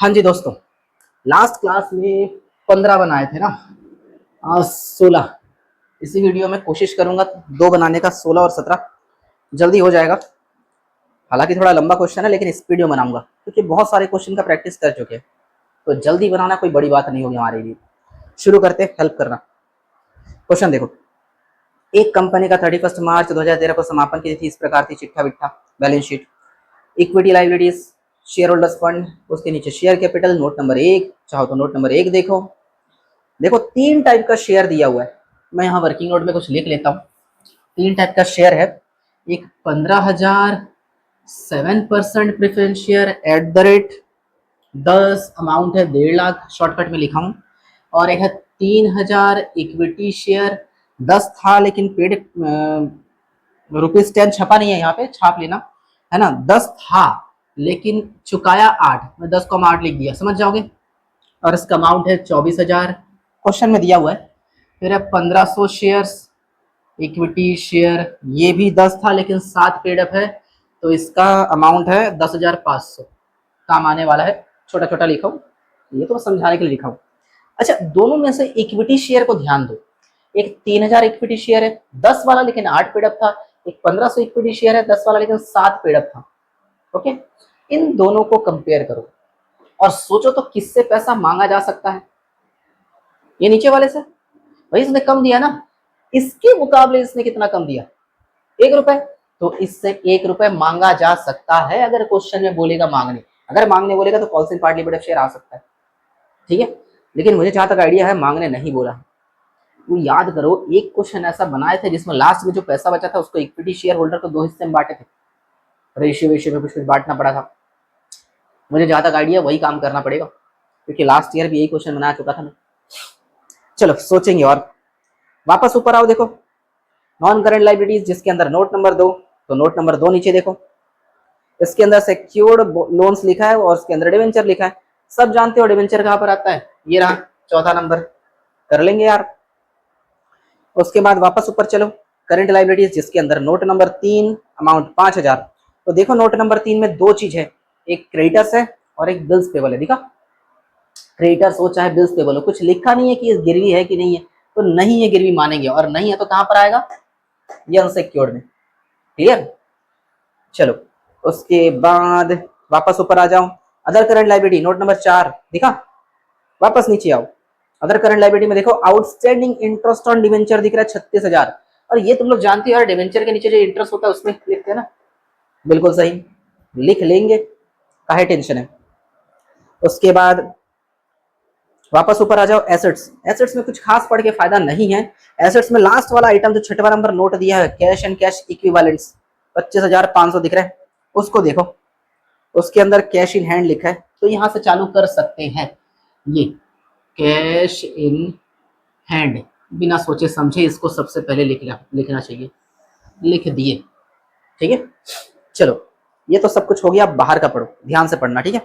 हाँ जी दोस्तों, last class में 15 बनाए थे ना। आज 16। इसी वीडियो में कोशिश करूंगा दो बनाने का, 16 और 17 जल्दी हो जाएगा। हालांकि थोड़ा लंबा क्वेश्चन है लेकिन स्पीड में बनाऊंगा क्योंकि बहुत सारे क्वेश्चन का प्रैक्टिस कर चुके हैं, तो जल्दी बनाना कोई बड़ी बात नहीं होगी हमारे लिए। शुरू करते, हेल्प करना। क्वेश्चन देखो, एक कंपनी का 31 मार्च 2013 को समापन की तिथि इस प्रकार थी। चिट्ठा विट्ठा, balance sheet, equity liabilities, share holders fund, उसके नीचे शेयर कैपिटल, नोट नंबर 1। चाहो तो नोट नंबर 1 देखो। देखो 3 टाइप का शेयर दिया हुआ है। मैं यहाँ वर्किंग नोट में कुछ लिख लेता हूँ। 3 टाइप का शेयर है। एक 15,000 7% preference share at the rate 10, amount है 1.5 लाख, शॉर्टकट में लिखा हूँ। और एक है 3,000 इक्विटी शेयर, 10 था लेकिन पेड ₹10 छपा नहीं है, यहाँ पे छाप लेना है ना। 10 था लेकिन चुकाया 8, मैं 10,8 लिख दिया, समझ जाओगे। और इसका अमाउंट है 24,000, क्वेश्चन में दिया हुआ है। फिर है 1,500 शेयर्स इक्विटी शेयर, ये भी 10 था लेकिन 7 पेड अप है, तो इसका अमाउंट है 10,500, काम आने वाला है। छोटा छोटा लिखा हूँ, ये तो समझाने के लिए लिखा हूँ। अच्छा, दोनों में से इक्विटी शेयर को ध्यान दो। एक 3,000 इक्विटी शेयर है 10 वाला लेकिन 8 पेड अप था। एक 1,500 इक्विटी शेयर है 10 वाला लेकिन 7 पेड अप था। ओके, इन दोनों को कंपेयर करो और सोचो तो किससे पैसा मांगा जा सकता है। ये नीचे वाले से, भाई इसने कम दिया ना, इसके मुकाबले इसने कितना कम दिया, 1 रुपए, तो इससे 1 रुपए मांगा जा सकता है। अगर क्वेश्चन में बोलेगा मांगने, अगर मांगने बोलेगा तो कॉल से पार्ट लिमिटेड शेयर आ सकता है, ठीक है। लेकिन मुझे जहां तक आइडिया है मांगने नहीं बोला है। वो याद करो, एक क्वेश्चन ऐसा बनाए थे जिसमें लास्ट में जो पैसा बचा था उसको इक्विटी शेयर होल्डर को 2 हिस्से में बांटे थे, रेशियो वेशियो में कुछ कुछ बांटना पड़ा था। मुझे जहां तक आइडिया वही काम करना पड़ेगा क्योंकि लास्ट ईयर भी यही क्वेश्चन बना चुका था मैं। चलो सोचेंगे और वापस ऊपर आओ। देखो नॉन करेंट लाइबिलिटीज जिसके अंदर नोट नंबर 2, तो नोट नंबर 2 नीचे देखो। इसके अंदर सिक्योर्ड लोन्स लिखा है और इसके अंदर डिवेंचर लिखा है। सब जानते हो डिवेंचर कहां पर आता है, ये रहा चौथा नंबर, कर लेंगे यार। उसके बाद वापस ऊपर चलो, करंट लाइबिलिटीज जिसके अंदर नोट नंबर 3, अमाउंट 5,000। तो देखो नोट नंबर 3 में 2 चीज है, एक क्रेडिटर्स है और एक बिल्स पेबल है। दिखा, क्रेडिटर्स हो चाहे बिल्स पेबल हो, कुछ लिखा नहीं है कि गिरवी है कि नहीं है, तो नहीं है गिरवी मानेंगे, और नहीं है तो कहां पर आएगा, ये अनसिक्योर्ड में। क्लियर, चलो उसके बाद वापस ऊपर आ जाओ। Other current liability note number 4 दिखा, वापस नीचे आओ। अदर करंट लाइबिलिटी में देखो आउटस्टैंडिंग इंटरेस्ट ऑन डिवेंचर दिख रहा है 36,000। और ये तुम लोग जानते हो यार, डिवेंचर के नीचे जो इंटरेस्ट होता है उसमें लिखते हैं ना, बिल्कुल सही, लिख लेंगे, काहे टेंशन है। उसके बाद वापस ऊपर आ जाओ। एसेट्स, एसेट्स में कुछ खास पढ़ के फायदा नहीं है। एसेट्स में लास्ट वाला आइटम जो 6वां नंबर नोट दिया है, कैश एंड कैश इक्विवेलेंट्स 25,500 दिख रहा है, उसको देखो। उसके अंदर कैश इन हैंड लिखा है, तो यहां से चालू कर सकते हैं। ये कैश इन हैंड, बिना सोचे समझे इसको सबसे पहले लिखना चाहिए, लिख दिए, ठीक है। चलो ये तो सब कुछ हो गया, बाहर का पढ़ो, ध्यान से पढ़ना, ठीक है।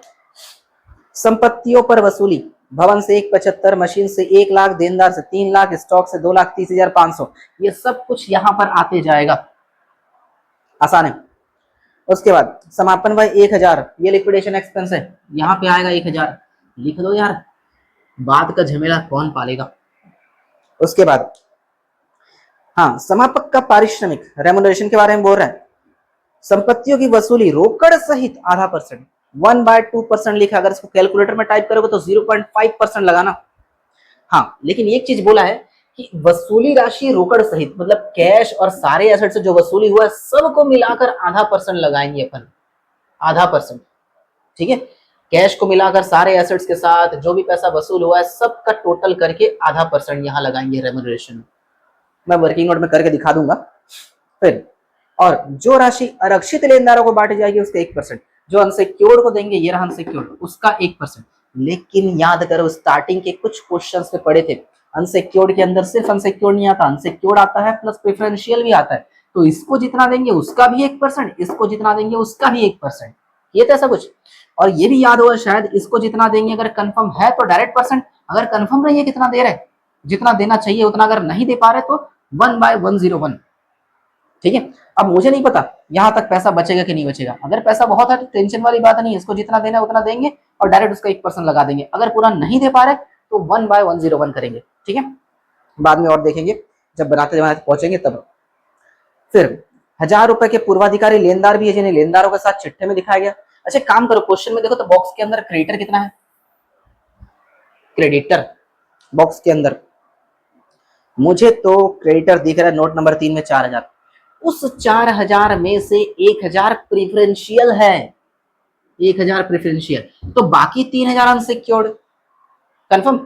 संपत्तियों पर वसूली, भवन से 1,75, मशीन से 1 लाख, देनदार से 3 लाख, स्टॉक से 2,30,500, ये सब कुछ यहाँ पर आते जाएगा, आसान है। उसके बाद समापन भाई 1,000, ये लिक्विडेशन एक्सपेंस है, यहाँ पे आएगा 1,000, लिख दो यार, बाद का झमेला कौन पालेगा। उसके बाद हाँ, समापक का पारिश्रमिक रेमुनरेशन के बारे में बोल रहा है। संपत्तियों की वसूली रोकड़ सहित आधा परसेंट, 1/2% लिखा, अगर इसको कैलकुलेटर में टाइप करोगे तो 0.5% लगाना। हाँ, लेकिन एक चीज बोला है कि वसूली राशि रोकड़ सहित, मतलब कैश और सारे एसेट से जो वसूली हुआ है सबको मिलाकर आधा परसेंट लगाएंगे अपन, आधा परसेंट, ठीक है। कैश को मिलाकर सारे एसेट्स के साथ जो भी पैसा वसूल हुआ है सबका टोटल करके आधा परसेंट यहाँ लगाएंगे रेमुनरेशन। मैं वर्किंग नोट में करके दिखा दूंगा फिर। और जो राशि आरक्षित लेनदारों को बांटी जाएगी उसका 1%, जो अनसिक्योर्ड को देंगे, ये रहा अनसिक्योर्ड, उसका 1%। लेकिन याद करो स्टार्टिंग के कुछ क्वेश्चंस में पढ़े थे, अनसिक्योर्ड के अंदर सिर्फ अनसिक्योर्ड नहीं आता, अनसिक्योर्ड आता है प्लस प्रेफरेंशियल भी आता है। तो इसको जितना देंगे उसका भी 1%, इसको जितना देंगे उसका भी 1%, ये तो ऐसा कुछ। और ये भी याद होगा शायद, इसको जितना देंगे अगर कंफर्म है तो डायरेक्ट परसेंट, अगर कंफर्म नहीं है कितना दे रहे, जितना देना चाहिए उतना अगर नहीं दे पा रहे तो 1/101, ठीक है। अब मुझे नहीं पता यहां तक पैसा बचेगा कि नहीं बचेगा, अगर पैसा बहुत है तो टेंशन वाली बात नहीं है, इसको जितना देना है उतना देंगे, और डायरेक्ट उसका 1% लगा देंगे। अगर पूरा नहीं दे पा रहे तो 1/101 करेंगे, ठीक है। बाद में और देखेंगे जब बनाते बनाते पहुंचेंगे तब। फिर 1000 रुपए के पूर्वाधिकारी लेनदार भी है जिन्हें लेनदारों के साथ चिट्ठे में दिखाया गया। अच्छा काम करो, क्वेश्चन में देखो तो बॉक्स के अंदर क्रेडिटर कितना है, क्रेडिटर बॉक्स के अंदर मुझे तो क्रेडिटर दिख रहा है नोट नंबर 3 में 4000। उस 4000 में से 1000 प्रेफरेंशियल है, 1000 प्रेफरेंशियल, तो बाकी 3000 अनसिक्योर्ड, कंफर्म।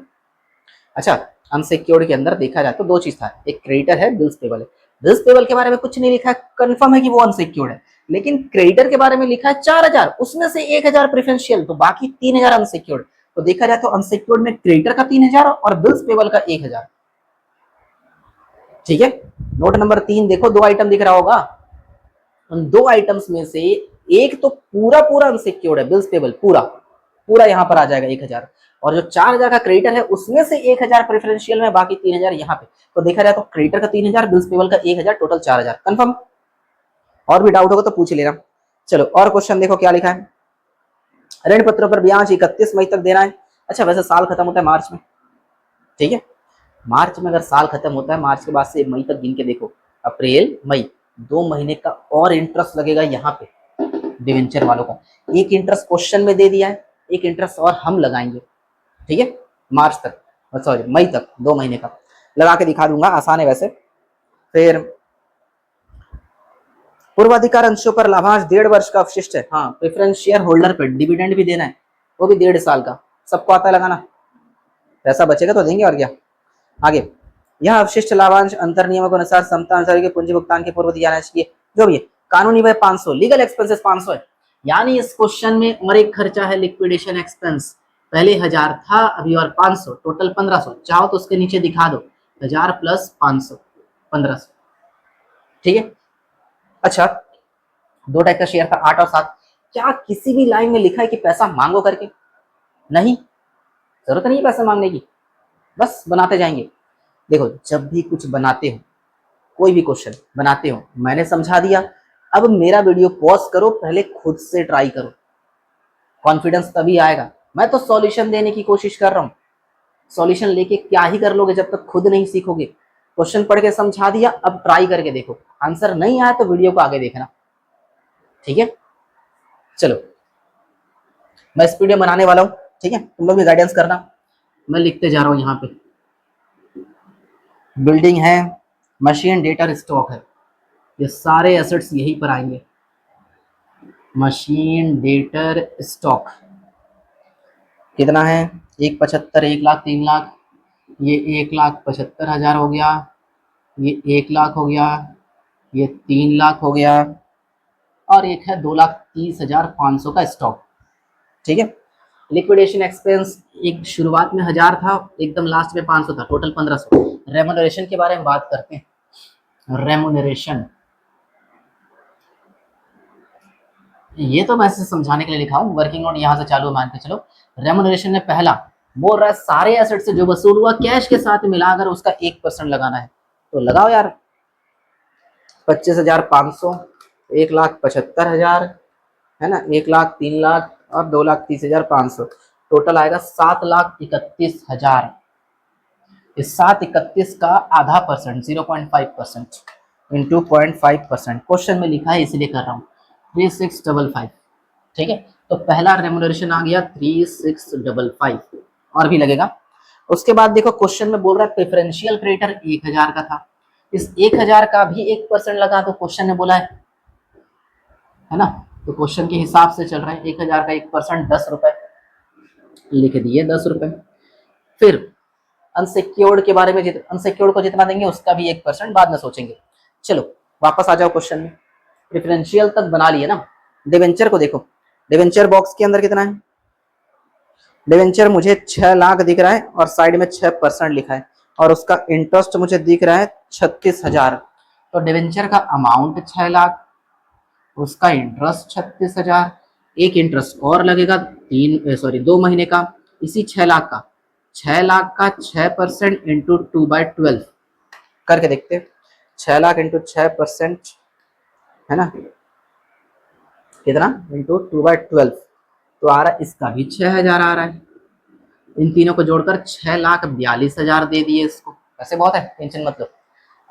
अच्छा अनसिक्योर्ड के अंदर देखा जाए तो दो चीज था, एक क्रेडिटर है, बिल्स पेबल है। बिल्स पेबल के बारे में कुछ नहीं लिखा है, कंफर्म है कि वो अनसिक्योर्ड है, लेकिन क्रेडिटर के बारे में लिखा है 4000, उसमें से 1000 प्रेफरेंशियल, तो बाकी 3000 अनसिक्योर्ड। तो देखा जाए तो अनसिक्योर्ड में क्रेडिटर का 3000 और बिल्स पेबल का 1000, ठीक है। नोट नंबर 3 देखो, दो आइटम दिख रहा होगा, उन दो आइटम्स में से एक तो पूरा पूरा अनसिक्योर्ड है, बिल्स पेबल पूरा पूरा यहाँ पर आ जाएगा 1000, और जो 4000 का क्रेडिटर है उसमें से 1000 प्रेफरेंशियल में, बाकी 3000 यहाँ पे। तो देखा जाए तो क्रेडिटर का 3000, बिल्स पेबल का 1000, टोटल 4000, कंफर्म। और भी डाउट होगा तो पूछ लेना। चलो और क्वेश्चन देखो क्या लिखा है, ऋण पत्रों पर ब्याज 31 मई तक देना है। अच्छा वैसे साल खत्म होता है मार्च में, ठीक है, मार्च में अगर साल खत्म होता है, मार्च के बाद से मई तक गिन के देखो, अप्रैल मई 2 महीने का और इंटरेस्ट लगेगा यहाँ पे डिवेंचर वालों का। एक इंटरेस्ट क्वेश्चन में दे दिया है, एक इंटरेस्ट और हम लगाएंगे, ठीक है, मार्च तक, सॉरी मई तक 2 महीने का लगा के दिखा दूंगा, आसान है वैसे। फिर पूर्वाधिकार अंशों पर लाभांश 1.5 वर्ष का अवशिष्ट है। हाँ प्रेफरेंस शेयर होल्डर पर डिविडेंड भी देना है, वो भी 1.5 साल का, सबको आता है लगाना, पैसा बचेगा तो देंगे और क्या। आगे, यह अवशिष्ट लाभांश अंतर नियमों के अनुसार समता अनुसार के पूंजी भुगतान के पूर्व दिया जाना चाहिए, जो भी है। कानूनी व्यय 500, लीगल एक्सपेंसेस 500 है, यानी इस क्वेश्चन में और एक खर्चा है लिक्विडेशन एक्सपेंस, पहले 1000 था अभी और 500, टोटल 1500। चाहो तो उसके नीचे दिखा दो 1000 प्लस 500 1500, ठीक है। अच्छा दो टाइप का शेयर था, 8 और 7। क्या किसी भी लाइन में लिखा है कि पैसा मांगो करके? नहीं, जरूरत नहीं है पैसा मांगने की, बस बनाते जाएंगे। देखो जब भी कुछ बनाते हो, कोई भी क्वेश्चन बनाते हो, मैंने समझा दिया, अब मेरा वीडियो पॉज करो, पहले खुद से ट्राई करो, कॉन्फिडेंस तभी आएगा। मैं तो सॉल्यूशन देने की कोशिश कर रहा हूँ, सॉल्यूशन लेके क्या ही कर लोगे जब तक खुद नहीं सीखोगे। क्वेश्चन पढ़ के समझा दिया, अब ट्राई करके देखो, आंसर नहीं आया तो वीडियो को आगे देखना, ठीक है। चलो मैं इस वीडियो बनाने वाला हूँ, ठीक है, तुम लोग भी गाइडेंस करना। मैं लिखते जा रहा हूँ, यहाँ पे बिल्डिंग है, मशीन, डेटा, स्टॉक है, ये सारे एसेट्स यहीं पर आएंगे, मशीन, डेटर, स्टॉक। कितना है, 175, 1,00,000, 3,00,000, ये 1,75,000 हो गया, ये 1,00,000 हो गया, ये 3,00,000 हो गया, और एक है 2,30,500 का स्टॉक, ठीक है। लिक्विडेशन एक्सपेंस एक शुरुआत में 1000 था, एकदम लास्ट में 500 था, टोटल 1500। रेमुनरेशन के बारे में बात करते हैं। रेमुनरेशन, ये तो मैं समझाने के लिए लिखा हूँ, वर्किंग नोट यहाँ से चालू मान के चलो। रेमुनरेशन में पहला बोल रहा है सारे एसेट से जो वसूल हुआ कैश के साथ मिलाकर उसका 1% लगाना है, तो लगाओ यार, 25,500, 1,75,000 है ना, 1,00,000, 3,00,000 और 2,30,500, टोटल आएगा 7,31,000। इस 731 का आधा परसेंट 0.5% इंटू 0.5%, क्वेश्चन में लिखा है इसलिए कर रहा हूँ, 3655, ठीक है। तो पहला रेमुनरेशन आ गया 3655, और भी लगेगा। उसके बाद देखो क्वेश्चन में बोल रहा है प्रेफरेंशियल क्रेडिटर 1000 का था, इस 1000 का भी 1% लगा, तो क्वेश्चन ने बोला है ना, तो क्वेश्चन के हिसाब से चल रहा है, 1000 का 1% 10 रुपए, लिख दिए 10 रुपए। फिर अनसिक्योर्ड के बारे में, अनसिक्योर्ड को जितना देंगे उसका भी 1% बाद में सोचेंगे। चलो वापस आ जाओ क्वेश्चन में, प्रेफरेंशियल तक बना लिए ना। डिवेंचर को देखो, डिवेंचर बॉक्स के अंदर कितना है, डिवेंचर मुझे 6 लाख दिख रहा है और साइड में 6% लिखा है, और उसका इंटरेस्ट मुझे दिख रहा है 36,000, तो डिवेंचर का अमाउंट 6 लाख, उसका इंटरेस्ट 36,000, एक इंटरेस्ट और लगेगा 2 महीने का, इसी 6 लाख का, 6 लाख का 6% इंटू 2/12 करके देखते हैं, 6 लाख इंटू 6% है ना, कितना, इंटू 2/12, तो आ रहा है इसका भी 6,000 आ रहा है। इन तीनों को जोड़कर 6,42,000 दे दिए इसको। वैसे बहुत है, टेंशन मतलब।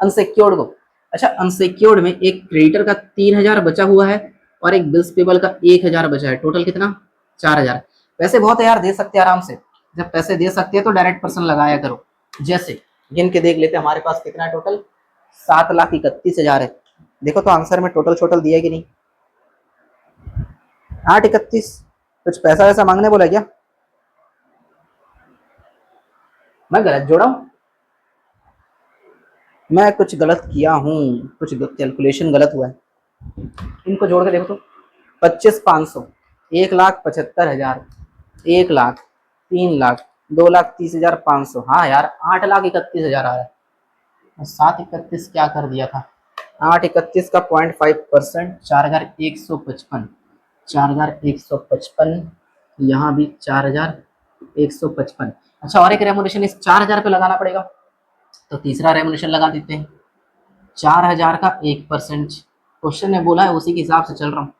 अनसिक्योर्ड को, अच्छा अनसिक्योर्ड में एक क्रेडिटर का 3,000 बचा हुआ है और एक बिल्स पेबल का 1,000 बचा है, टोटल कितना 4,000। वैसे बहुत है यार, दे सकते हैं आराम से। जब पैसे दे सकते हैं तो डायरेक्ट पर्सन लगाया करो। जैसे गिन के देख लेते हैं हमारे पास कितना है टोटल, 7,31,000 है। देखो तो आंसर में टोटल छोटल दिया है कि नहीं, 8,31। कुछ पैसा वैसा मांगने बोला क्या, मैं गलत जोड़ा हूं, मैं कुछ गलत किया हूँ, कुछ कैलकुलेशन गलत हुआ है। इनको जोड़ के देखो तो 25,500, 1,75,000, 1,00,000, 3,00,000, 2,30,500। हाँ यार 8,31,000 आ रहा है। 7,31 क्या कर दिया था, 8,31 का 0.5%, 4,155, 4,155, यहाँ भी 4,155। अच्छा और एक रेमोनेशन इस 4,000 पे लगाना पड़ेगा, तो तीसरा रेमोनेशन लगा देते हैं। 4,000 का 1%, क्वेश्चन ने बोला है उसी के हिसाब से चल रहा हूँ।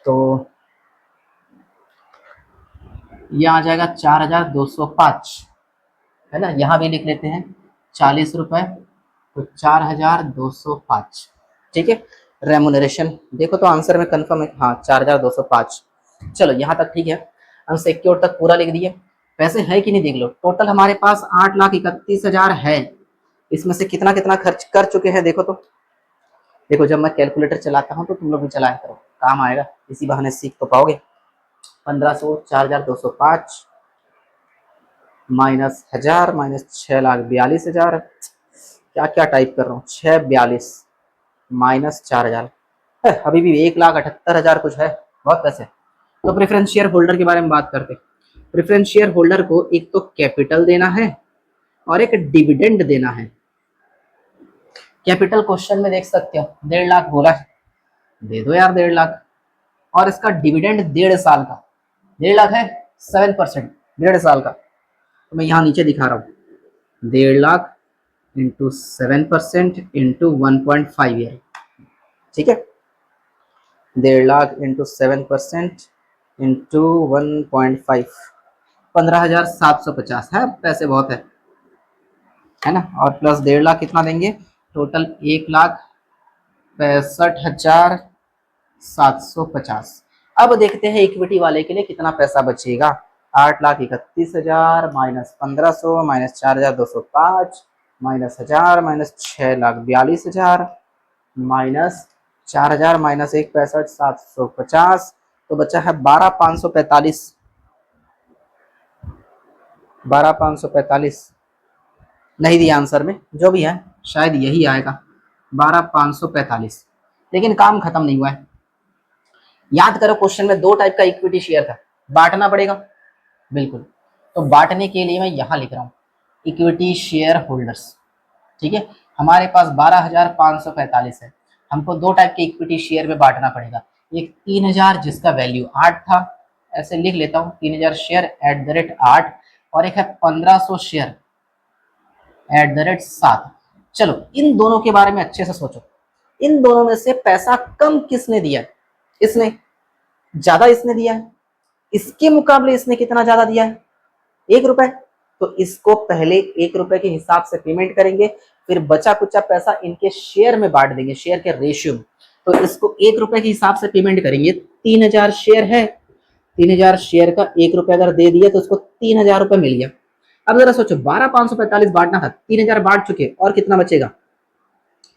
तो ये आ जाएगा 4,205, है ना। यहाँ भी लिख लेते हैं 40 रुपए, तो 4,205। ठीक है, रेमुनरेशन देखो तो आंसर में कंफर्म है, हाँ 4,205। चलो यहाँ तक ठीक है, अनसिक्योर्ड तक पूरा लिख दिए। पैसे है कि नहीं देख लो, टोटल हमारे पास 8,31,000 है। इसमें से कितना कितना खर्च कर चुके हैं देखो तो। देखो जब मैं कैलकुलेटर चलाता हूँ तो तुम लोग भी चलाया करो, काम आएगा, इसी बहाने सीख तो पाओगे। 1,500, 4,205 माइनस 1,000 माइनस 6,42,000, क्या क्या टाइप कर रहा हूँ, 642 माइनस 4,000, अभी भी 1,78,000 कुछ है, बहुत पैसे। तो प्रेफरेंस शेयर होल्डर के बारे में बात करते हैं। प्रेफरेंस शेयर होल्डर को एक तो कैपिटल देना है और एक डिविडेंड देना है। कैपिटल क्वेश्चन में देख सकते हो 1.5 लाख बोला है, दे दो यार 1.5 लाख। और इसका डिविडेंड 1.5 साल का, 1.5 लाख है 7%, 1.5 साल का। तो मैं यहाँ नीचे दिखा रहा हूँ 1.5 लाख इंटू 7% इंटू 1.5 ईयर। ठीक है, 1.5 लाख इंटू 7% इंटू 1.5, 15,750 है, पैसे बहुत है ना। और प्लस 1.5 लाख कितना देंगे, टोटल 1,65,750। अब देखते हैं इक्विटी वाले के लिए कितना पैसा बचेगा। 8,31,000 minus 1,500 minus 4,205 minus 1,000 minus 6,42,000 minus 4,000 minus 1,65,750, तो बचा है 12,545, 12,545 नहीं दिया आंसर में, जो भी है शायद यही आएगा 12,545। लेकिन काम खत्म नहीं हुआ है। याद करो क्वेश्चन में 2 टाइप का इक्विटी शेयर था, बांटना पड़ेगा बिल्कुल। तो बांटने के लिए मैं यहाँ लिख रहा हूँ इक्विटी शेयर होल्डर्स। ठीक है, हमारे पास 12,545 है, हमको 2 टाइप के इक्विटी शेयर में बांटना पड़ेगा। एक 3,000 जिसका वैल्यू 8 था, ऐसे लिख लेता हूँ 3,000 शेयर @8, और एक है 1,500 शेयर @7। चलो इन दोनों के बारे में अच्छे से सोचो, इन दोनों में से पैसा कम किसने दिया है, इसने, ज्यादा इसने दिया है। इसके मुकाबले इसने कितना ज्यादा दिया है, 1 रुपए। तो इसको पहले 1 रुपए के हिसाब से पेमेंट करेंगे, फिर बचा कुचा पैसा इनके शेयर में बांट देंगे, शेयर के रेशियो में। तो इसको 1 रुपए के हिसाब से पेमेंट करेंगे। 3,000 शेयर है, 3,000 शेयर का 1 रुपए अगर दे दिया तो उसको 3,000 रुपए मिल गया। अब जरा सोचो 12,545 बांटना था, 3,000 बांट चुके, और कितना बचेगा,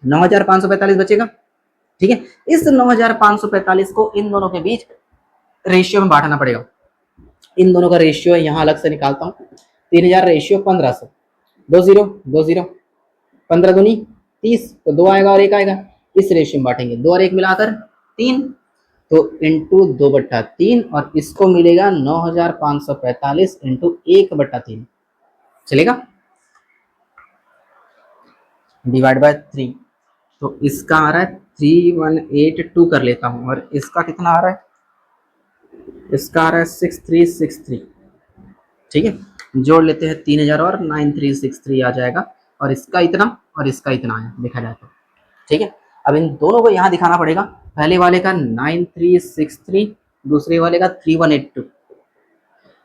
9,545 बचेगा। ठीक है, इस 9,545 को इन दोनों के बीच रेशियो में बांटना पड़ेगा। इन दोनों का रेशियो है, यहाँ अलग से निकालता हूँ। 3,000 रेशियो 1,500, 2 0, 15 दूनी 30, तो 2 आएगा और 1 आएगा, इस रेशियो में बांटेंगे, 2 और 1 मिलाकर 3, तो इंटू 2/3, और इसको मिलेगा 9,545 इंटू 1/3, चलेगा, डिवाइड बाय 3। तो इसका आ रहा है 3,182 कर लेता हूँ, और इसका कितना आ रहा है, इसका आ रहा है 6,363। ठीक है, जोड़ लेते हैं 3,000 और 9,363 आ जाएगा, और इसका इतना और इसका इतना आया देखा जाए तो। ठीक है, अब इन दोनों को यहाँ दिखाना पड़ेगा, पहले वाले का 9,363 दूसरे वाले का 3182।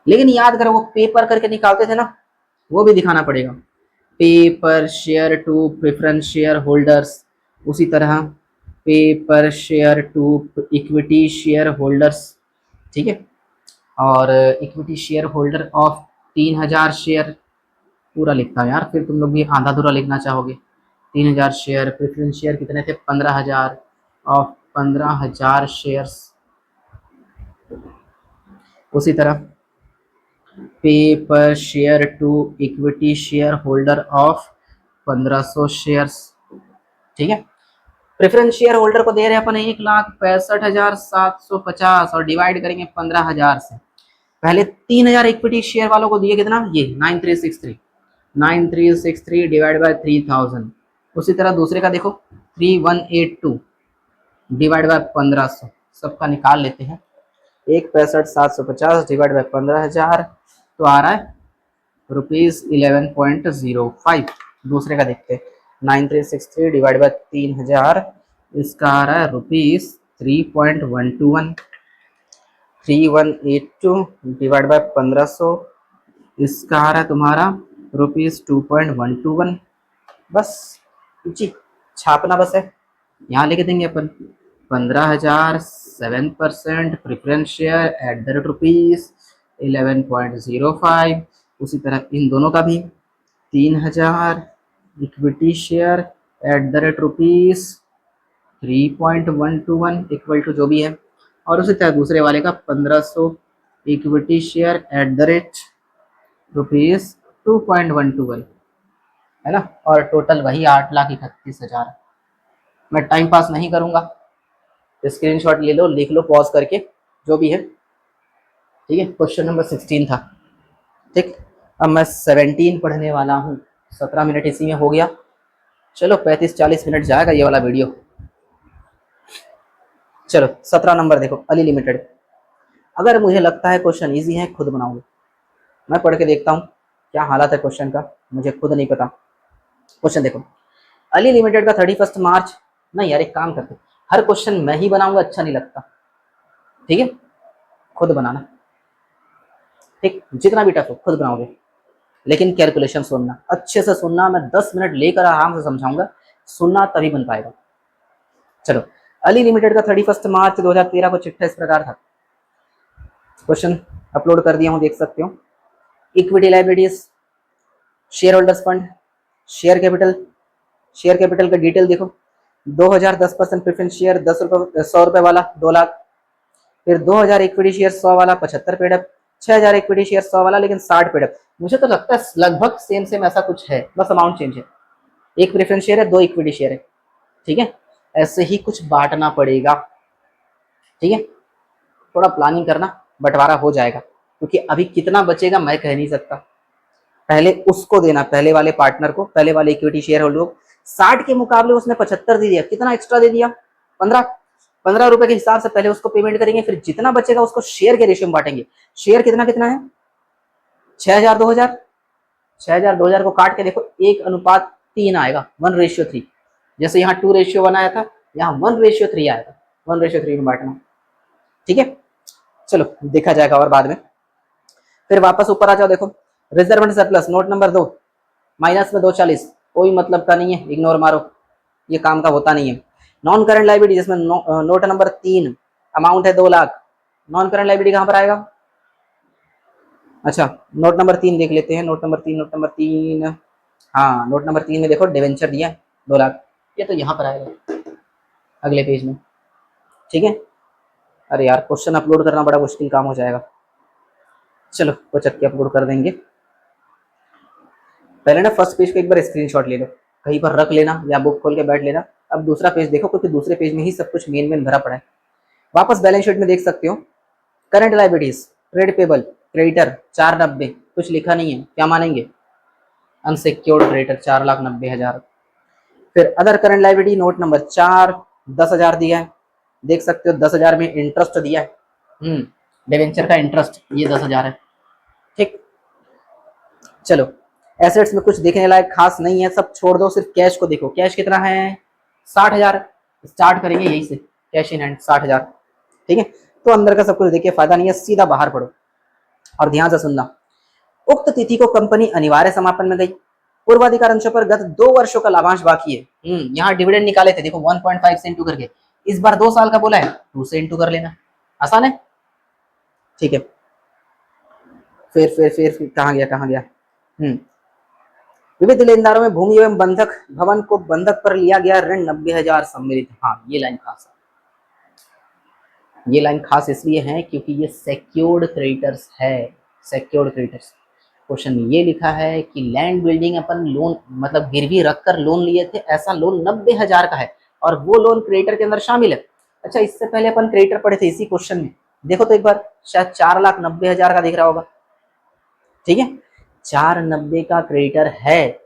लेकिन याद करो वो पेपर करके निकालते थे ना, वो भी दिखाना पड़ेगा। Paper share to preference share holders, उसी तरह paper share to equity share holders, ठीक है। और equity share holder of 3000 share, पूरा लिखता हूँ यार, फिर तुम लोग भी आधा अधूरा लिखना चाहोगे। 3000 शेयर, प्रेफरेंस शेयर कितने थे 15,000, ऑफ 15,000 शेयर्स। उसी तरह पे पर share to equity share holder of 1500 shares, ठीक है। प्रेफरेंस शेयर होल्डर को दे रहे हैं अपन 1,65,750 और डिवाइड करेंगे 15,000 से। पहले 3,000 इक्विटी शेयर वालों को दिए कितना, ये 9363 डिवाइड बाय 3000। उसी तरह दूसरे का देखो 3182 डिवाइड बाय 1500, सबका निकाल लेते हैं। 1,65,750 डिवाइड बाय 15,000 तो आ रहा है ₹11.05। दूसरे का देखते हैं 9363 डिवाइड बाय 3000, इसका आ रहा है ₹3.121। 3182 डिवाइड बाय 1500, इसका आ रहा है तुम्हारा ₹2.121। बस जी, छापना बस है, यहाँ लिख देंगे अपन 15,000 7% preference share at the rate ₹11.05। उसी तरह इन दोनों का भी 3,000 equity share at the rate ₹3.121 equal to जो भी है, और उसी तरह दूसरे वाले का 1500 equity share at the rate ₹2.121, है ना। और टोटल वही 8,31,000। मैं टाइम पास नहीं करूंगा, स्क्रीनशॉट ले लो, लिख लो पॉज करके, जो भी है, ठीक है। क्वेश्चन नंबर 16 था, ठीक। अब मैं 17 पढ़ने वाला हूँ। 17 मिनट इसी में हो गया, चलो 35-40 मिनट जाएगा ये वाला वीडियो। चलो 17 नंबर देखो, अली लिमिटेड। अगर मुझे लगता है क्वेश्चन इजी है, खुद बनाऊंगा, मैं पढ़ के देखता हूँ क्या हालत है क्वेश्चन का, मुझे खुद नहीं पता। क्वेश्चन देखो, अली लिमिटेड का 31 मार्च, नहीं यार एक काम करते, हर क्वेश्चन मैं ही बनाऊंगा, अच्छा नहीं लगता, ठीक है, खुद बनाना, ठीक। जितना भी टफ हो खुद बनाओगे, लेकिन कैलकुलेशन सुनना, अच्छे से सुनना, मैं 10 मिनट लेकर आराम से समझाऊंगा, सुनना तभी बन पाएगा। चलो, अली लिमिटेड का 31 मार्च 2013 को चिट्ठा इस प्रकार था। क्वेश्चन अपलोड कर दिया हूँ, देख सकते हो। Equity liabilities, share holders fund, share capital का डिटेल देखो। 2000 10% प्रेफरेंस शेयर 100 रुपए वाला 2 लाख, फिर 2000 इक्विटी शेयर 100 वाला 75 पेडअप, 6000 इक्विटी शेयर 100 वाला लेकिन 60 पेडअप। मुझे तो लगता है लगभग सेम ऐसा कुछ है, बस अमाउंट चेंज है। एक प्रेफरेंस शेयर है, 2 इक्विटी शेयर है, ठीक है। ऐसे ही कुछ बांटना पड़ेगा, ठीक है। थोड़ा प्लानिंग करना, बंटवारा हो जाएगा, क्योंकि अभी कितना बचेगा मैं कह नहीं सकता। पहले उसको देना, पहले वाले पार्टनर को, पहले वाले इक्विटी शेयर होल्डर को 60 के मुकाबले उसने 75 दे दिया, कितना एक्स्ट्रा दे दिया 15 रुपए के हिसाब से पहले उसको पेमेंट करेंगे, फिर जितना बचेगा उसको शेयर के रेशियो में बांटेंगे। शेयर कितना कितना है 6000 2000, 6000 2000 को काट के देखो 1:3 आएगा, 1:3। जैसे यहाँ 2:1 आया था, यहाँ 1:3 आएगा, 1:3 में बांटना, ठीक है। चलो देखा जाएगा और बाद में। फिर वापस ऊपर आ जाओ, देखो reserve and surplus note number 2 minus में 240, कोई मतलब का नहीं है, इग्नोर मारो, ये काम का होता नहीं है। नॉन करंट लाइबिलिटी जिसमें नोट नंबर 3 अमाउंट है 2 लाख, नॉन करंट लाइबिलिटी कहाँ पर आएगा। अच्छा नोट नंबर 3 देख लेते हैं, नोट नंबर 3, हाँ नोट नंबर 3 में देखो डिवेंचर दिया 2 लाख, ये तो यहाँ पर आएगा अगले पेज में, ठीक है। अरे यार क्वेश्चन अपलोड करना बड़ा मुश्किल काम हो जाएगा, चलो वो चक्के अपलोड कर देंगे। पहले ना फर्स्ट पेज को एक बार स्क्रीनशॉट ले लो, कहीं पर रख लेना या बुक खोल के बैठ लेना। अब दूसरा पेज देखो, क्योंकि दूसरे पेज में ही सब कुछ मेन भरा पड़ा है। वापस बैलेंस शीट में देख सकते हो, current liabilities trade payable creditor 490, कुछ लिखा नहीं है, क्या मानेंगे, अनसिक्योर्ड क्रेडिटर 4,90,000। फिर other current liability note number 4 10,000 दिया है, देख सकते हो 10,000 में इंटरेस्ट दिया है, डिवेंचर का इंटरेस्ट ये 10,000 है, ठीक। चलो एसेट्स में कुछ देखने लायक खास नहीं है, सब छोड़ दो, सिर्फ कैश को देखो। कैश कितना है 60,000, स्टार्ट करेंगे यही से, कैश इन हैंड 60,000, ठीक है। तो अंदर का सब कुछ देखिए फायदा नहीं है, सीधा बाहर पड़ो। और ध्यान से सुनना, उक्त तिथि को कंपनी अनिवार्य समापन में गई, पूर्वाधिकार अंशों पर गत 2 वर्षों का लाभांश बाकी है। यहाँ डिविडेंड निकाले थे, देखो 1.5 से इंटू करके, इस बार 2 साल का बोला है, 2 से इंटू कर लेना, आसान है। ठीक है, फिर कहाँ गया। विविध लेनदारों में भूमि एवं बंधक भवन को बंधक पर लिया गया ऋण 90,000 सम्मिलित। हाँ, ये लाइन खास है, ये लाइन खास इसलिए है क्योंकि ये सेक्योर्ड क्रेडिटर्स है। सेक्योर्ड क्रेडिटर्स क्वेश्चन में ये लिखा है कि लैंड बिल्डिंग अपन लोन मतलब गिरवी रखकर लोन लिए थे, ऐसा लोन 90,000 का है और वो लोन क्रेडिटर के अंदर शामिल है। अच्छा, इससे पहले अपन क्रेडिटर पढ़े थे इसी क्वेश्चन में, देखो तो एक बार, शायद 4,90,000 का दिख रहा होगा। ठीक है, 490 का क्रेडिटर है,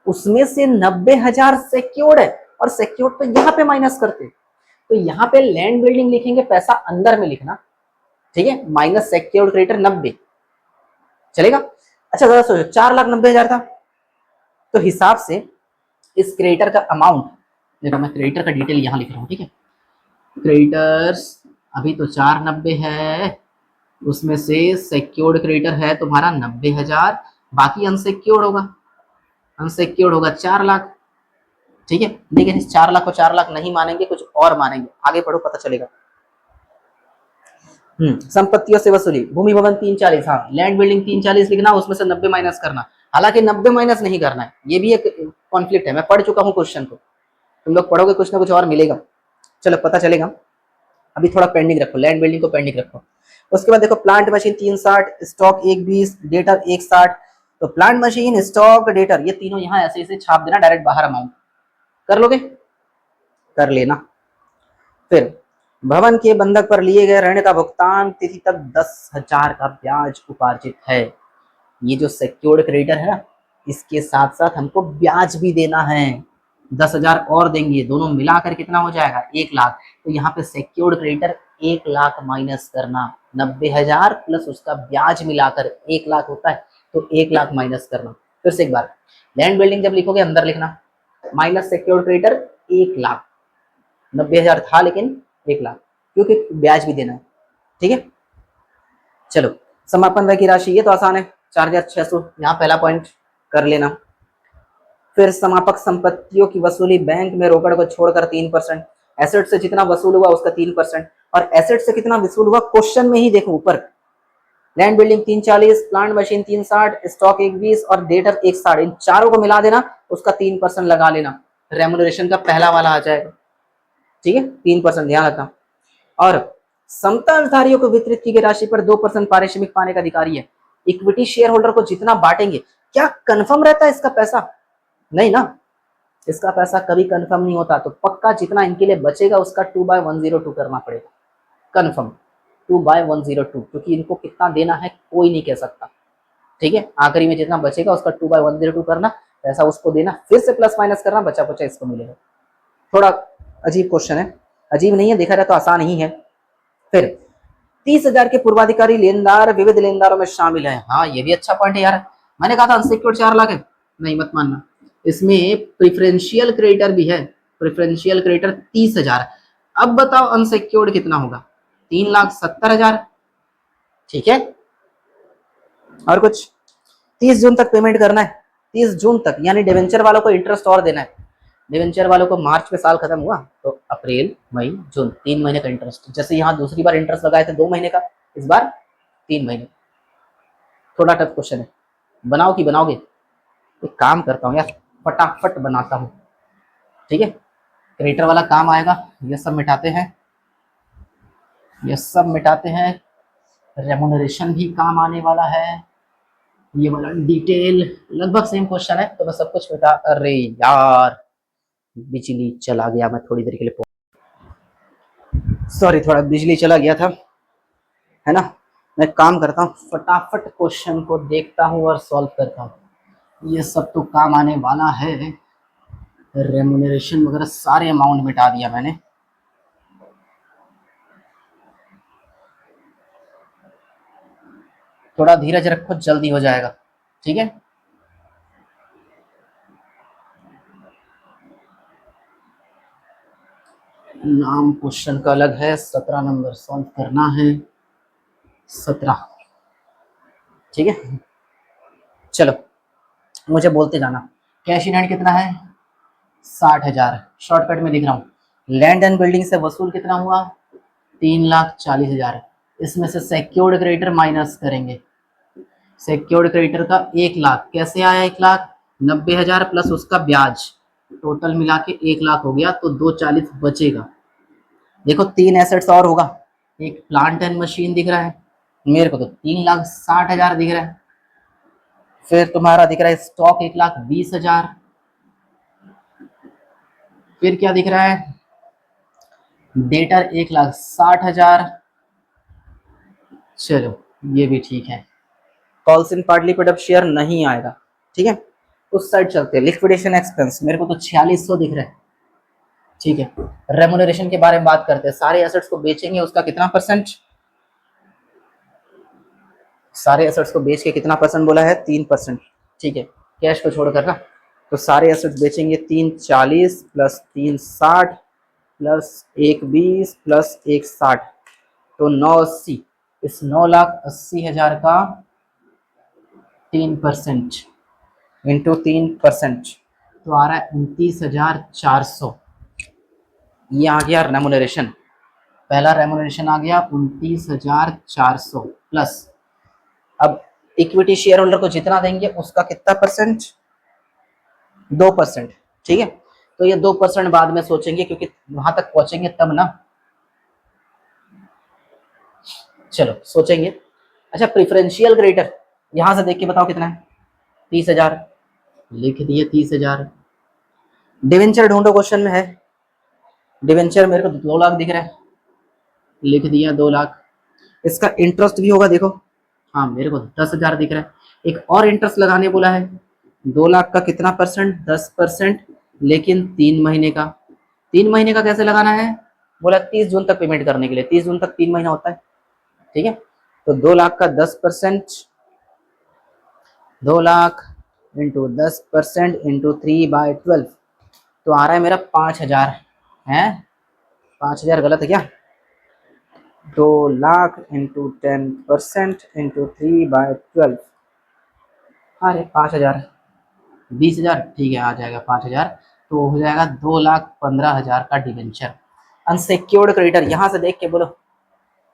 उसमें से 90,000 सिक्योर्ड है, और सिक्योर्ड तो यहाँ पे माइनस करते, तो यहाँ पे लैंड बिल्डिंग लिखेंगे, पैसा अंदर में लिखना, ठीक है, माइनस सिक्योर्ड क्रेडिटर 90, चलेगा। अच्छा जरा सोचो, 4,90,000 था, तो हिसाब से इस क्रेडिटर का अमाउंट, देखो मैं क्रेडिटर का डिटेल यहाँ लिख रहा हूँ, ठीक है, क्रेडिटर्स अभी तो 490 है, उसमें से सिक्योर्ड क्रेडिटर है तुम्हारा 90,000, बाकी अनसिक्योर्ड होगा, अनसिक्योर्ड होगा 4 लाख, ठीक है। लेकिन इस 4 लाख को 4 लाख नहीं मानेंगे, कुछ और मानेंगे, आगे पढ़ो पता चलेगा। संपत्तियों से वसूली, भूमि भवन 340, हाँ लैंड बिल्डिंग 340 लिखना, उसमें से 90 माइनस करना, हालांकि 90 माइनस नहीं करना है, ये भी एक कॉन्फ्लिक्ट है, मैं पढ़ चुका हूँ क्वेश्चन को, तुम लोग पढ़ोगे कुछ ना कुछ और मिलेगा, चलो पता चलेगा। अभी थोड़ा पेंडिंग रखो, लैंड बिल्डिंग को पेंडिंग रखो। उसके बाद देखो प्लांट मशीन 360, स्टॉक 120, डेटर 160, तो प्लांट मशीन, स्टॉक, डेटर, ये तीनों यहाँ ऐसे ऐसे छाप देना, डायरेक्ट बाहर अमाउंट कर लोगे, कर लेना। फिर भवन के बंधक पर लिए गए ऋण का भुगतान तिथि तक 10,000 का ब्याज उपार्जित है। ये जो सिक्योर्ड क्रेडिटर है ना, इसके साथ साथ हमको ब्याज भी देना है, 10,000 और देंगे, दोनों मिलाकर कितना हो जाएगा 1 लाख। तो यहाँ पे सिक्योर्ड क्रेडिटर 1 लाख माइनस करना, 90,000 प्लस उसका ब्याज मिलाकर 1 लाख होता है, तो 1 लाख माइनस करना। फिर से एक बार, लैंड बिल्डिंग जब लिखोगे अंदर लिखना, माइनस सिक्योर्ड क्रेडिटर 1 लाख, 90,000 था लेकिन 1 लाख, क्योंकि ब्याज भी देना है, ठीक है। चलो समापन व्यय की राशि, ये तो आसान है, 4,600, यहाँ पहला पॉइंट कर लेना। फिर समापक संपत्तियों की वसूली, बैंक में रोकड़ को छोड़कर 3%, एसेट से जितना वसूल हुआ उसका 3%, और एसेट से कितना वसूल हुआ क्वेश्चन में ही देखो ऊपर, land building 340, plant machine 360, stock 120 और डेटर 160, इन चारों को मिला देना, उसका 3% लगा लेना, रेम्युनरेशन का पहला वाला आ जाएगा, ठीक है, 3% ध्यान रखना। और समताधारियों को वितरित की गई राशि पर 2% पारिश्रमिक पाने का अधिकारी है। इक्विटी शेयर होल्डर को जितना बांटेंगे, क्या कंफर्म रहता है इसका पैसा? नहीं ना, इसका पैसा कभी कंफर्म नहीं होता, तो पक्का जितना इनके लिए बचेगा उसका 2/102 करना पड़ेगा, कंफर्म 2/102, क्योंकि इनको कितना देना है कोई नहीं कह सकता, ठीक है। आखिरी में जितना बचेगा उसका 2/102 करना, पैसा उसको देना, फिर से प्लस माइनस करना, बचा बचा इसको मिलेगा। थोड़ा अजीब क्वेश्चन है, अजीब नहीं है, देखा जाए तो आसान ही है। फिर 30,000 के पूर्वाधिकारी लेनदार विविध लेनदारों में शामिल है। हाँ ये भी अच्छा पॉइंट है यार, मैंने कहा था अनसिक्योर्ड 4 लाख है, नहीं मत मानना, इसमें प्रिफरेंशियल क्रेडिटर भी है, प्रिफरेंशियल क्रेडिटर 30,000। अब बताओ अनसिक्योर्ड कितना होगा, 3,70,000, ठीक है। और कुछ 30 जून तक पेमेंट करना है, 30 जून तक, यानी डिवेंचर वालों को इंटरेस्ट और देना है। डिवेंचर वालों को मार्च में साल खत्म हुआ, तो अप्रैल मई जून 3 महीने का इंटरेस्ट, जैसे यहाँ दूसरी बार इंटरेस्ट लगाए थे 2 महीने का, इस बार 3 महीने। थोड़ा टफ क्वेश्चन है, बनाओ कि बनाओगे? एक काम करता हूँ यार, फटाफट बनाता हूँ, ठीक है, क्रेडिटर वाला काम आएगा, ये सब मिटाते हैं, ये सब मिटाते हैं, रेमुनरेशन भी काम आने वाला है, ये वाला डिटेल लगभग सेम क्वेश्चन है, तो मैं सब कुछ मिटा, अरे यार बिजली चला गया, मैं थोड़ी देर के लिए, सॉरी थोड़ा बिजली चला गया था, है ना। मैं काम करता हूँ, फटाफट क्वेश्चन को देखता हूँ और सॉल्व करता हूँ, ये सब तो काम आने वाला है, रेमुनरेशन वगैरह सारे अमाउंट मिटा दिया मैंने, थोड़ा धीरज रखो, जल्दी हो जाएगा, ठीक है। नाम क्वेश्चन का अलग है, 17 नंबर सॉल्व करना है, 17। ठीक है, चलो मुझे बोलते जाना। कैश इन हैंड कितना है? 60,000। शॉर्टकट में लिख रहा हूँ। लैंड एंड बिल्डिंग से वसूल कितना हुआ? 3,40,000। इसमें से सिक्योर्ड क्रेडिटर माइनस करेंगे। सिक्योर्ड क्रेडिटर का 1,00,000 कैसे आया? 1,00,000 90,000 प्लस उसका ब्याज, टोटल मिला के 1,00,000 हो गया, तो 240 बचेगा। देखो 3 एसेट्स और होगा। एक प्लांट एंड मशीन दिख रहा है मेरे को, तो 3,60,000 दिख रहा है। फिर तुम्हारा दिख रहा है स्टॉक 1,20,000। फिर क्या दिख रहा है? डेटर 1,60,000। चलो ये भी ठीक है। Calls in partly paid up share नहीं आएगा। ठीक है, उस साइड चलते हैं। लिक्विडेशन एक्सपेंस मेरे को तो 4600 दिख रहा है। ठीक है, रेमुनरेशन के बारे में बात करते हैं। सारे एसेट्स को बेचेंगे, उसका कितना परसेंट? सारे एसेट्स को बेच के कितना परसेंट बोला है? 3%। ठीक है, कैश को छोड़कर ना, तो सारे एसेट्स बेचेंगे 340 प्लस 360 प्लस 120 प्लस 160, तो 980। इस 9,80,000 का 3% इंटू 3%, तो आ रहा है 29,400। ये आ गया रेमुनरेशन। पहला रेमुनरेशन आ गया 29,400 प्लस। अब इक्विटी शेयर होल्डर को जितना देंगे उसका कितना परसेंट? 2%। ठीक है, तो ये 2% बाद में सोचेंगे, क्योंकि वहां तक पहुंचेंगे तब ना। चलो सोचेंगे। अच्छा, प्रिफरेंशियल क्रेडिटर यहां से देख के बताओ कितना है? 30,000 लिख दिए, 30,000। डिवेंचर ढूंढो, क्वेश्चन में है। डिवेंचर मेरे को 2,00,000 दिख रहा है, लिख दिया 2,00,000। इसका इंटरेस्ट भी होगा, देखो। हाँ, मेरे को 10,000 दिख रहा है। एक और इंटरेस्ट लगाने बोला है, 2,00,000 का कितना परसेंट? 10%, लेकिन 3 महीने का। 3 महीने का कैसे लगाना है? बोला 30 जून तक पेमेंट करने के लिए। 30 जून तक 3 महीना होता है। ठीक है, तो 2,00,000 का 10%, 2,00,000 इंटू 10% इंटू 3/12, तो आ रहा है मेरा 5,000 है। 5,000 गलत है क्या? 2,00,000 इंटू 10% इंटू 3/12, अरे 5,000, 20,000। ठीक है, आ जाएगा 5,000, तो हो जाएगा 2,15,000 का डिवेंचर। अनसिक्योर्ड क्रेडिटर यहां से देख के बोलो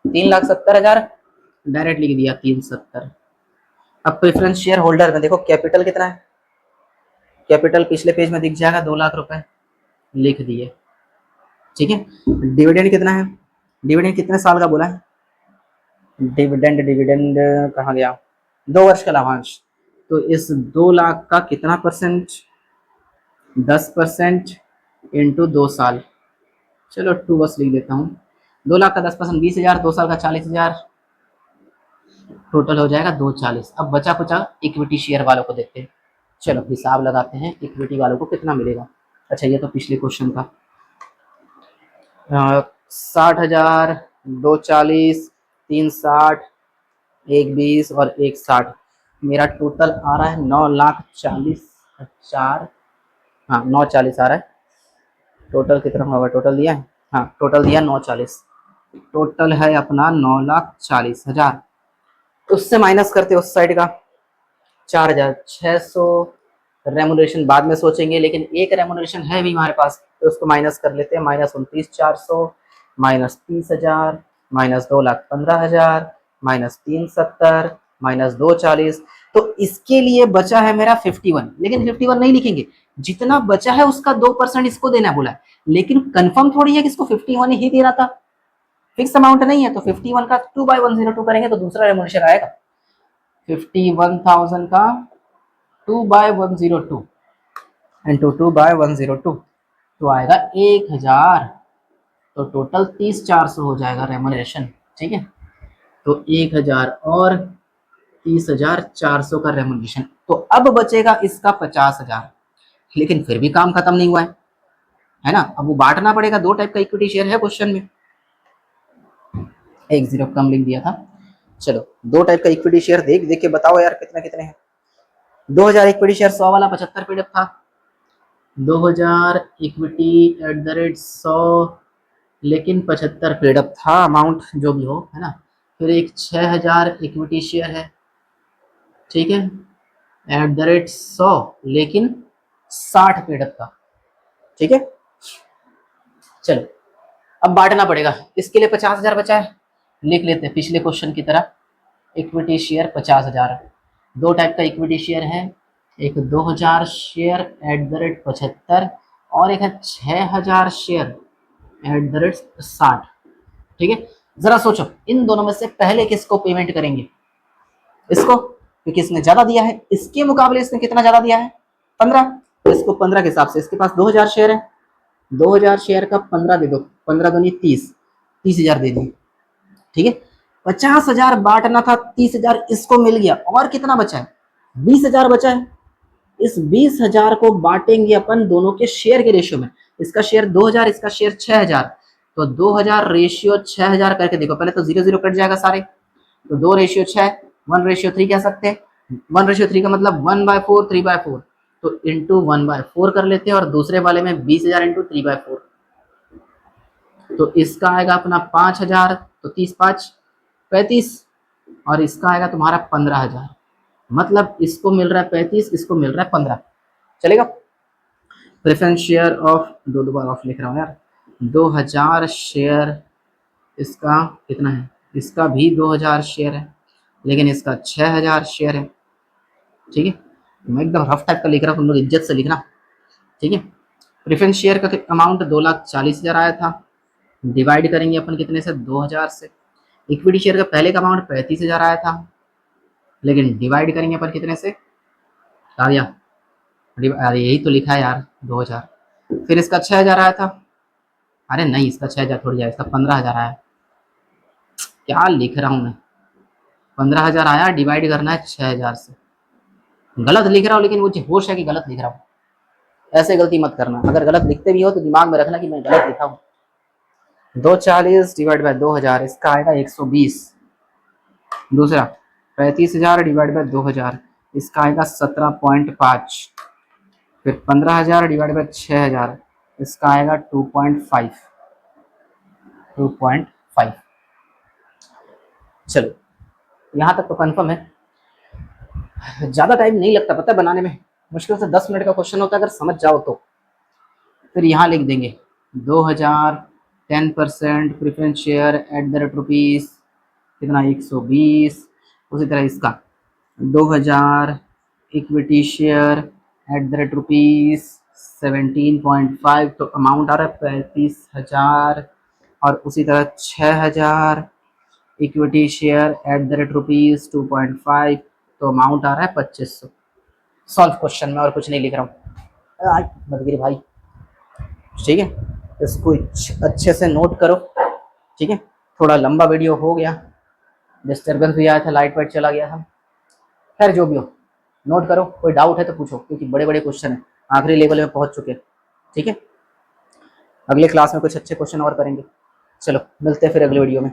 3,70,000, डायरेक्ट लिख दिया 370। अब प्रेफरेंस शेयर होल्डर में देखो कैपिटल कितना है? कैपिटल पिछले पेज में दिख जाएगा, 2,00,000 रुपए, लिख दिए। ठीक है, डिविडेंड कितना है? डिविडेंड कितने साल का बोला है? डिविडेंड डिविडेंड कहाँ गया? 2 वर्ष का लाभांश, तो इस 2,00,000 का कितना परसेंट? 10% इंटू 2 साल। चलो 2 बस लिख देता हूँ। 2,00,000 का 10% 20,000, 2 साल का 40,000, टोटल हो जाएगा 240। अब बचा कुचा इक्विटी शेयर वालों को देखते हैं। चलो हिसाब लगाते हैं, इक्विटी वालों को कितना मिलेगा। अच्छा, ये तो पिछले क्वेश्चन का। 60,000, 240, 360, 120 और 160, मेरा टोटल आ रहा है 9,40,000। हाँ 940 आ रहा है। टोटल कितना होगा? टोटल दिया है, हाँ टोटल दिया 940। टोटल है अपना 9,40,000। उससे माइनस करते उस साइड का 4,600। रेमुनरेशन बाद में सोचेंगे, लेकिन एक रेमुनरेशन है भी हमारे पास, तो उसको माइनस कर लेते हैं। -29,400 -30,000 -2,15,000 -370 -240, तो इसके लिए बचा है मेरा 51। लेकिन 51 नहीं लिखेंगे, जितना बचा है उसका 2% इसको देना बोला है। लेकिन कंफर्म थोड़ी है कि इसको 51 ही देना था, फिक्स अमाउंट नहीं है। तो 51 का 2/102 करेंगे तो दूसरा रेमुनरेशन आएगा। 51,000 का 2/102 इंटू 2/102, तो आएगा 1,000। तो टोटल 30,400 हो जाएगा रेमुनरेशन। ठीक है, तो 1,000 और 30,400 का रेमुनरेशन। तो अब बचेगा इसका 50,000, लेकिन फिर भी काम खत्म नहीं हुआ है ना। अब वो बांटना पड़ेगा। 2 टाइप का इक्विटी शेयर है क्वेश्चन में, 1 0 कम लिख दिया था। चलो 2 टाइप का इक्विटी शेयर देख देख के बताओ यार कितने कितने हैं। 2,000 इक्विटी शेयर 100 वाला 75 पीडीएफ था। 2,000 इक्विटी @ 100 लेकिन 75 पेड अप था, अमाउंट जो भी हो, है ना। फिर एक 6000 इक्विटी शेयर है, ठीक है, एट द रेट 100, लेकिन 60 पेड अप था, ठीक है। चलो अब बांटना पड़ेगा, इसके लिए 50,000 बचा है, लिख लेते हैं पिछले क्वेश्चन की तरह। इक्विटी शेयर 50,000, दो टाइप का इक्विटी शेयर है, एक 2000 शेयर एट द रेट 75 और एक है 6000 शेयर एट द रेट 60, ठीक है। जरा सोचो इन दोनों में से पहले किसको पेमेंट करेंगे, इसको, क्योंकि इसने ज्यादा दिया है, इसके मुकाबले इसने कितना ज्यादा दिया है, 15, इसको 15 के हिसाब से, इसके पास 2000 शेयर है, 2000 शेयर का 15 दे दो, 15 दूनी 30, 30,000 दे दिए, ठीक है। 50,000 बांटना था, 30,000 इसको मिल गया, और कितना बचा है, 20,000 बचा है। इस 20,000 को बांटेंगे अपन दोनों के शेयर के रेशियो में, इसका शेयर 2000, इसका शेयर 6000, तो 2000 रेशियो 6000 करके देखो, पहले तो 0 0 कट जाएगा सारे, तो 2 रेशियो 6, 1 रेशियो 3 कह सकते हैं, 1 रेशियो 3 का मतलब 1/4, 3/4, तो इंटू 1/4 कर लेते हैं, और दूसरे वाले में 20,000 इंटू 3/4, तो इसका आएगा अपना 5,000, तो 30 5 35, और इसका आएगा तुम्हारा 15,000, मतलब इसको मिल रहा है 35, इसको मिल रहा है 15, चलेगा। प्रेफरेंस शेयर ऑफ, दो बार ऑफ लिख रहा हूँ यार, 2000 शेयर, इसका कितना है, इसका भी 2000 शेयर है, लेकिन इसका 6000 शेयर है, ठीक है। मैं एकदम रफ टाइप का लिख रहा हूँ, तुम लोग इज्जत से लिखना, ठीक है। प्रेफरेंस शेयर का अमाउंट 2,40,000 आया था, डिवाइड करेंगे अपन कितने से, 2000 से। इक्विटी शेयर का पहले का अमाउंट 35,000 आया था, लेकिन डिवाइड करेंगे अपन कितने से, काव्या, अरे यही तो लिखा है यार 2000, फिर इसका 6000 आया था, अरे नहीं इसका 6000 थोड़ी आया, इसका 15,000 आया, क्या लिख रहा हूँ मैं, 15,000 आया, डिवाइड करना है 6000 से, गलत लिख रहा हूँ, लेकिन मुझे होश है कि गलत लिख रहा हूँ, ऐसे गलती मत करना, अगर गलत लिखते भी हो तो दिमाग में रखना कि मैं गलत लिखा हूँ। 240 डिवाइड बाय 2000, इसका आएगा 120, दूसरा 35,000 डिवाइड बाय 2000, इसका आएगा 17.5, फिर 15,000 डिवाइड बाय 6000, इसका आएगा 2.5, 2.5। चलो यहाँ तक तो कंफर्म है, ज़्यादा टाइम नहीं लगता पता है बनाने में, मुश्किल से 10 मिनट का क्वेश्चन होता है अगर समझ जाओ तो। फिर यहाँ लिख देंगे 2000, 10% preference share at the rate rupees कितना 120, उसी तरह इसका 2000 equity share at the rate rupees 17.5, तो अमाउंट आ रहा है 35,000, और उसी तरह 6000 equity share at the rate rupees 2.5, तो अमाउंट आ रहा है 2500। सॉल्व क्वेश्चन में और कुछ नहीं लिख रहा हूँ, मदगिरी भाई, ठीक है। इसको अच्छे से नोट करो, ठीक है। थोड़ा लंबा वीडियो हो गया, डिस्टर्बेंस भी आया था, लाइट वाइट चला गया था, खैर जो भी हो नोट करो, कोई डाउट है तो पूछो, क्योंकि बड़े बड़े क्वेश्चन हैं, आखिरी लेवल में पहुंच चुके हैं, ठीक है। अगले क्लास में कुछ अच्छे क्वेश्चन और करेंगे, चलो मिलते हैं फिर अगले वीडियो में।